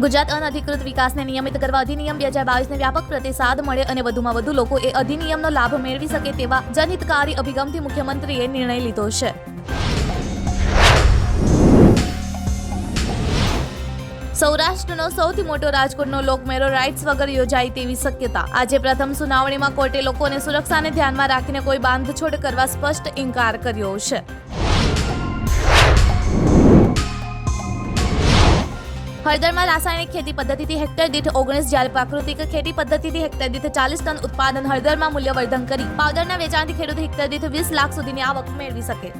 ગુજરાત અનધિકૃત વિકાસને નિયમિત કરવા અધિનિયમ 2022ને વ્યાપક પ્રતિસાદ મળે અને વધુમાં વધુ લોકો એ અધિનિયમનો લાભ મેળવી શકે તેવા જનહિતકારી અભિગમથી મુખ્યમંત્રીએ નિર્ણય લીધો છે. સૌરાષ્ટ્રનો સૌથી મોટો રાજકોટનો લોકમેળો રાઇટ્સ વગર યોજાય તેવી શક્યતા. આજે પ્રથમ સુનાવણીમાં કોર્ટે લોકોની સુરક્ષાને ધ્યાનમાં રાખીને કોઈ બાંધછોડ કરવા સ્પષ્ટ ઇનકાર કર્યો છે. હળદરમાં રાસાયણિક ખેતી પદ્ધતિથી હેક્ટર દીઠ 19 જ્યારે પ્રાકૃતિક ખેતી પદ્ધતિથી હેક્ટર દીઠ 40 ટન ઉત્પાદન. હળદરમાં મૂલ્યવર્ધન કરી પાવડરના વેચાણથી ખેડૂત હેક્ટર દીઠ 20 લાખ સુધીની આવક મેળવી શકે.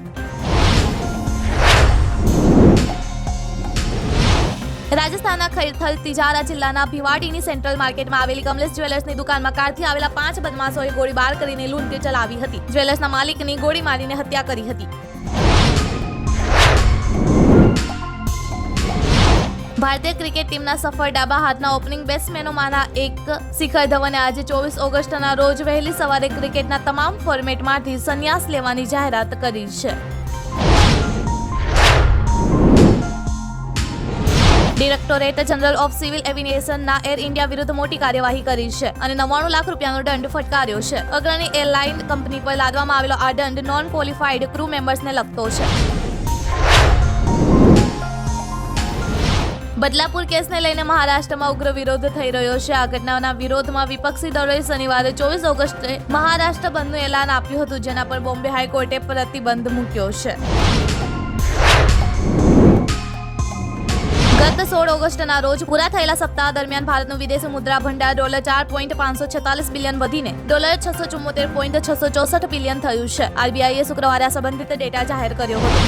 રાજસ્થાનના ખૈરથલ તિજારા જિલ્લાના ભિવાડીની સેન્ટ્રલ માર્કેટમાં આવેલી કમલેશ જ્વેલર્સની દુકાનમાં કારથી આવેલા 5 બદમાશોએ ગોળીબાર કરીને લૂંટ ચલાવી હતી. જ્વેલર્સના માલિકની ગોળી મારીને હત્યા કરી હતી. ભારતીય ક્રિકેટ ટીમના સફળ ડાબા હાથના ઓપનિંગ બેટ્સમેનોમાંના એક શિખર ધવને આજે 24 ઓગસ્ટના રોજ વહેલી સવારે ક્રિકેટના તમામ ફોર્મેટમાંથી સંન્યાસ લેવાની જાહેરાત કરી છે. ડિરેક્ટોરેટ જનરલ ઓફ સિવિલ એવિએશનના એર ઇન્ડિયા વિરુદ્ધ મોટી કાર્યવાહી કરી છે અને 99 લાખ રૂપિયાનો દંડ ફટકાર્યો છે. અગ્રણી એરલાઇન કંપની પર લાદવામાં આવેલો આ દંડ નોન ક્વોલિફાઈડ ક્રૂ મેમ્બર્સને લગતો છે. બદલાપુર કેસને લઈને મહારાષ્ટ્રમાં ઉગ્ર વિરોધ થઈ રહ્યો છે. આ ઘટનાના વિરોધમાં વિપક્ષી દળોએ શનિવારે 24 ઓગસ્ટે મહારાષ્ટ્ર બંધનું એલાન આપ્યું હતું, જેના પર બોમ્બે હાઈકોર્ટે પ્રતિબંધ મૂક્યો છે. ગત 16 ઓગસ્ટના રોજ પૂરા થયેલા સપ્તાહ દરમિયાન ભારતનું વિદેશી મુદ્રા ભંડાર $4.546 બિલિયન વધીને $674.664 બિલિયન થયું છે. આરબીઆઈએ શુક્રવારે આ સંબંધિત ડેટા જાહેર કર્યો હતો.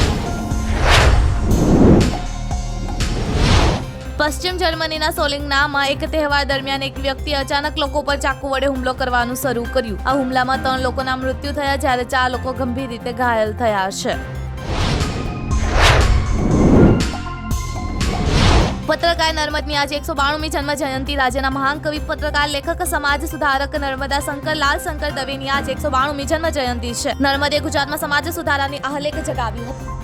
પશ્ચિમ જર્મનીના સોલિંગનામાં એક તહેવાર દરમિયાન એક વ્યક્તિએ અચાનક લોકો પર ચાકુ વડે હુમલો કરવાનું શરૂ કર્યું. આ હુમલામાં 3 લોકોના મૃત્યુ થયા જ્યારે 4 લોકો ગંભીર રીતે ઘાયલ થયા છે. પત્રકાર નર્મદની આજે 192મી જન્મ જયંતિ. રાજ્યના મહાન કવિ, પત્રકાર, લેખક, સમાજ સુધારક નર્મદા શંકર લાલ શંકર દવેની આજે 192મી જન્મ જયંતિ છે. નર્મદે ગુજરાતમાં સમાજ સુધારાની આહલેખ જગાવી હતી.